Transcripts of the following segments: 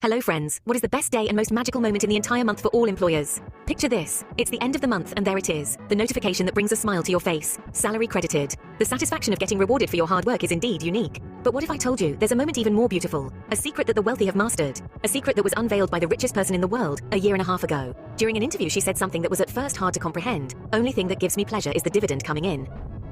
Hello friends, what is the best day and most magical moment in the entire month for all employers? Picture this, it's the end of the month and there it is, the notification that brings a smile to your face, salary credited. The satisfaction of getting rewarded for your hard work is indeed unique. But what if I told you there's a moment even more beautiful, a secret that the wealthy have mastered, a secret that was unveiled by the richest person in the world a year and a half ago. During an interview she said something that was at first hard to comprehend, only thing that gives me pleasure is the dividend coming in.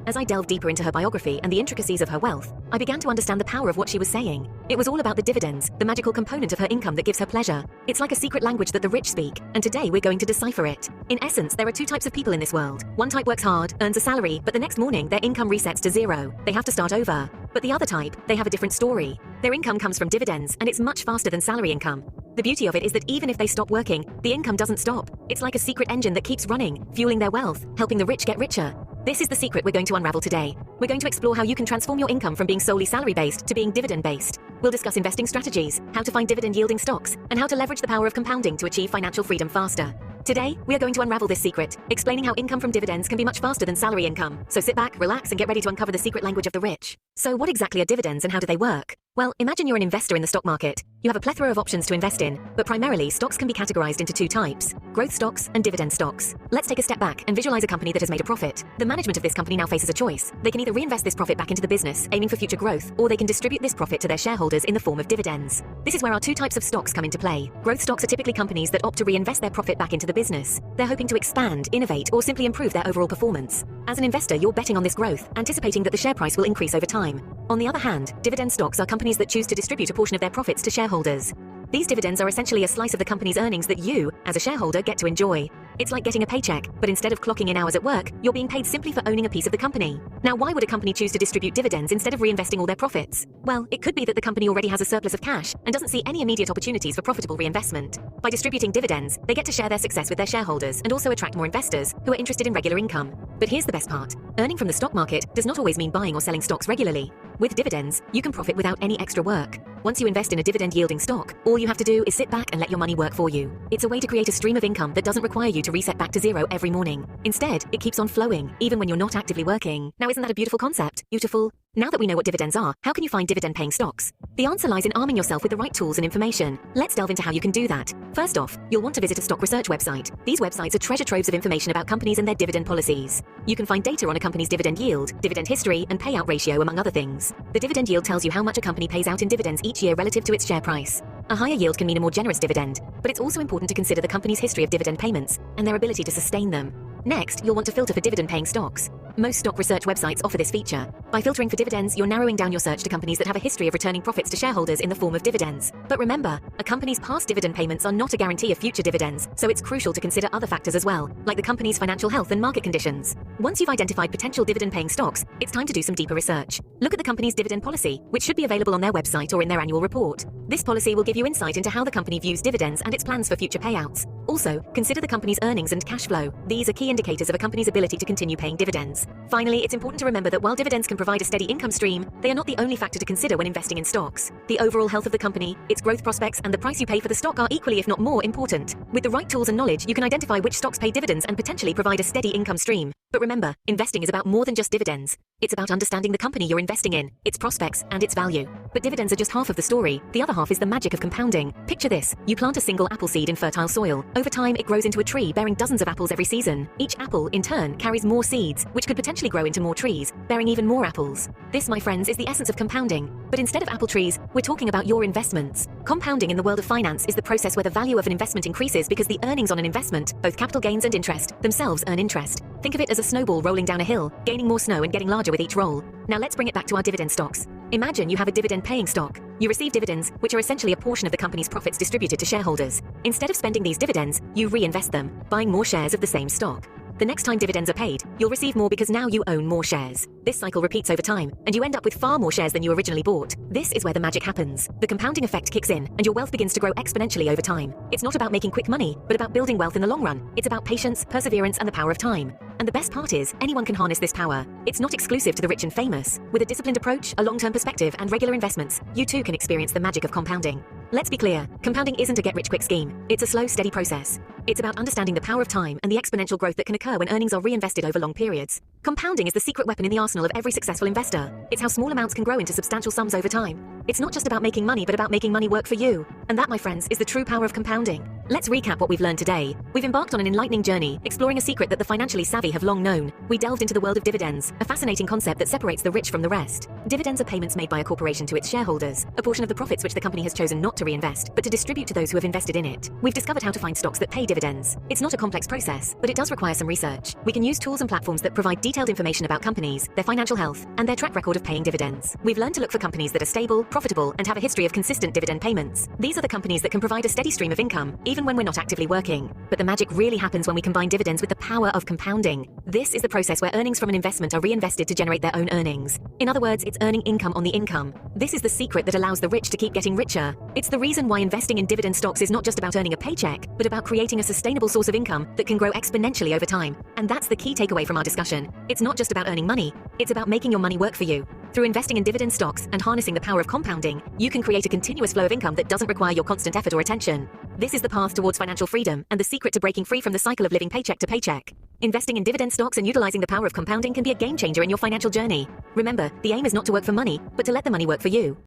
As I delved deeper into her biography and the intricacies of her wealth, I began to understand the power of what she was saying. It was all about the dividends, the magical component of her income that gives her pleasure. It's like a secret language that the rich speak, and today we're going to decipher it. In essence, there are two types of people in this world. One type works hard, earns a salary, but the next morning their income resets to zero. They have to start over. But the other type, they have a different story. Their income comes from dividends, and it's much faster than salary income. The beauty of it is that even if they stop working, the income doesn't stop. It's like a secret engine that keeps running, fueling their wealth, helping the rich get richer. This is the secret we're going to unravel today. We're going to explore how you can transform your income from being solely salary-based to being dividend-based. We'll discuss investing strategies, how to find dividend-yielding stocks, and how to leverage the power of compounding to achieve financial freedom faster. Today, we are going to unravel this secret, explaining how income from dividends can be much faster than salary income. So sit back, relax, and get ready to uncover the secret language of the rich. So what exactly are dividends and how do they work? Well, imagine you're an investor in the stock market. You have a plethora of options to invest in, but primarily stocks can be categorized into two types, growth stocks and dividend stocks. Let's take a step back and visualize a company that has made a profit. The management of this company now faces a choice. They can either reinvest this profit back into the business, aiming for future growth, or they can distribute this profit to their shareholders in the form of dividends. This is where our two types of stocks come into play. Growth stocks are typically companies that opt to reinvest their profit back into the business. They're hoping to expand, innovate, or simply improve their overall performance. As an investor, you're betting on this growth, anticipating that the share price will increase over time. On the other hand, dividend stocks are companies that choose to distribute a portion of their profits to shareholders. These dividends are essentially a slice of the company's earnings that you, as a shareholder, get to enjoy. It's like getting a paycheck, but instead of clocking in hours at work, you're being paid simply for owning a piece of the company. Now, why would a company choose to distribute dividends instead of reinvesting all their profits? Well, it could be that the company already has a surplus of cash and doesn't see any immediate opportunities for profitable reinvestment. By distributing dividends, they get to share their success with their shareholders and also attract more investors who are interested in regular income. But here's the best part. Earning from the stock market does not always mean buying or selling stocks regularly. With dividends, you can profit without any extra work. Once you invest in a dividend-yielding stock, all you have to do is sit back and let your money work for you. It's a way to create a stream of income that doesn't require you to reset back to zero every morning. Instead, it keeps on flowing, even when you're not actively working. Now, isn't that a beautiful concept? Beautiful. Now that we know what dividends are, how can you find dividend-paying stocks? The answer lies in arming yourself with the right tools and information. Let's delve into how you can do that. First off, you'll want to visit a stock research website. These websites are treasure troves of information about companies and their dividend policies. You can find data on a company's dividend yield, dividend history, and payout ratio, among other things. The dividend yield tells you how much a company pays out in dividends each year relative to its share price. A higher yield can mean a more generous dividend, but it's also important to consider the company's history of dividend payments and their ability to sustain them. Next, you'll want to filter for dividend-paying stocks. Most stock research websites offer this feature. By filtering for dividends, you're narrowing down your search to companies that have a history of returning profits to shareholders in the form of dividends. But remember, a company's past dividend payments are not a guarantee of future dividends, so it's crucial to consider other factors as well, like the company's financial health and market conditions. Once you've identified potential dividend-paying stocks, it's time to do some deeper research. Look at the company's dividend policy, which should be available on their website or in their annual report. This policy will give you insight into how the company views dividends and its plans for future payouts. Also, consider the company's earnings and cash flow. These are key indicators of a company's ability to continue paying dividends. Finally, it's important to remember that while dividends can provide a steady income stream, they are not the only factor to consider when investing in stocks. The overall health of the company, its growth prospects, and the price you pay for the stock are equally, if not more, important. With the right tools and knowledge, you can identify which stocks pay dividends and potentially provide a steady income stream. But remember, investing is about more than just dividends. It's about understanding the company you're investing in, its prospects, and its value. But dividends are just half of the story. The other half is the magic of compounding. Picture this. You plant a single apple seed in fertile soil. Over time, it grows into a tree bearing dozens of apples every season. Each apple, in turn, carries more seeds, which could potentially grow into more trees, bearing even more apples. This, my friends, is the essence of compounding. But instead of apple trees, we're talking about your investments. Compounding in the world of finance is the process where the value of an investment increases because the earnings on an investment, both capital gains and interest, themselves earn interest. Think of it as a snowball rolling down a hill, gaining more snow and getting larger with each roll. Now let's bring it back to our dividend stocks. Imagine you have a dividend-paying stock. You receive dividends, which are essentially a portion of the company's profits distributed to shareholders. Instead of spending these dividends, you reinvest them, buying more shares of the same stock. The next time dividends are paid, you'll receive more because now you own more shares. This cycle repeats over time, and you end up with far more shares than you originally bought. This is where the magic happens. The compounding effect kicks in, and your wealth begins to grow exponentially over time. It's not about making quick money, but about building wealth in the long run. It's about patience, perseverance, and the power of time. And the best part is, anyone can harness this power. It's not exclusive to the rich and famous. With a disciplined approach, a long-term perspective, and regular investments, you too can experience the magic of compounding. Let's be clear, compounding isn't a get-rich-quick scheme. It's a slow, steady process. It's about understanding the power of time and the exponential growth that can occur when earnings are reinvested over long periods. Compounding is the secret weapon in the arsenal of every successful investor. It's how small amounts can grow into substantial sums over time. It's not just about making money, but about making money work for you. And that, my friends, is the true power of compounding. Let's recap what we've learned today. We've embarked on an enlightening journey, exploring a secret that the financially savvy have long known. We delved into the world of dividends, a fascinating concept that separates the rich from the rest. Dividends are payments made by a corporation to its shareholders, a portion of the profits which the company has chosen not to reinvest, but to distribute to those who have invested in it. We've discovered how to find stocks that pay dividends. It's not a complex process, but it does require some research. We can use tools and platforms that provide detailed information about companies, their financial health, and their track record of paying dividends. We've learned to look for companies that are stable, profitable, and have a history of consistent dividend payments. These are the companies that can provide a steady stream of income, even when we're not actively working. But the magic really happens when we combine dividends with the power of compounding. This is the process where earnings from an investment are reinvested to generate their own earnings. In other words, it's earning income on the income. This is the secret that allows the rich to keep getting richer. It's the reason why investing in dividend stocks is not just about earning a paycheck, but about creating a sustainable source of income that can grow exponentially over time. And that's the key takeaway from our discussion. It's not just about earning money, it's about making your money work for you. Through investing in dividend stocks and harnessing the power of compounding, you can create a continuous flow of income that doesn't require your constant effort or attention. This is the path towards financial freedom and the secret to breaking free from the cycle of living paycheck to paycheck. Investing in dividend stocks and utilizing the power of compounding can be a game changer in your financial journey. Remember, the aim is not to work for money, but to let the money work for you.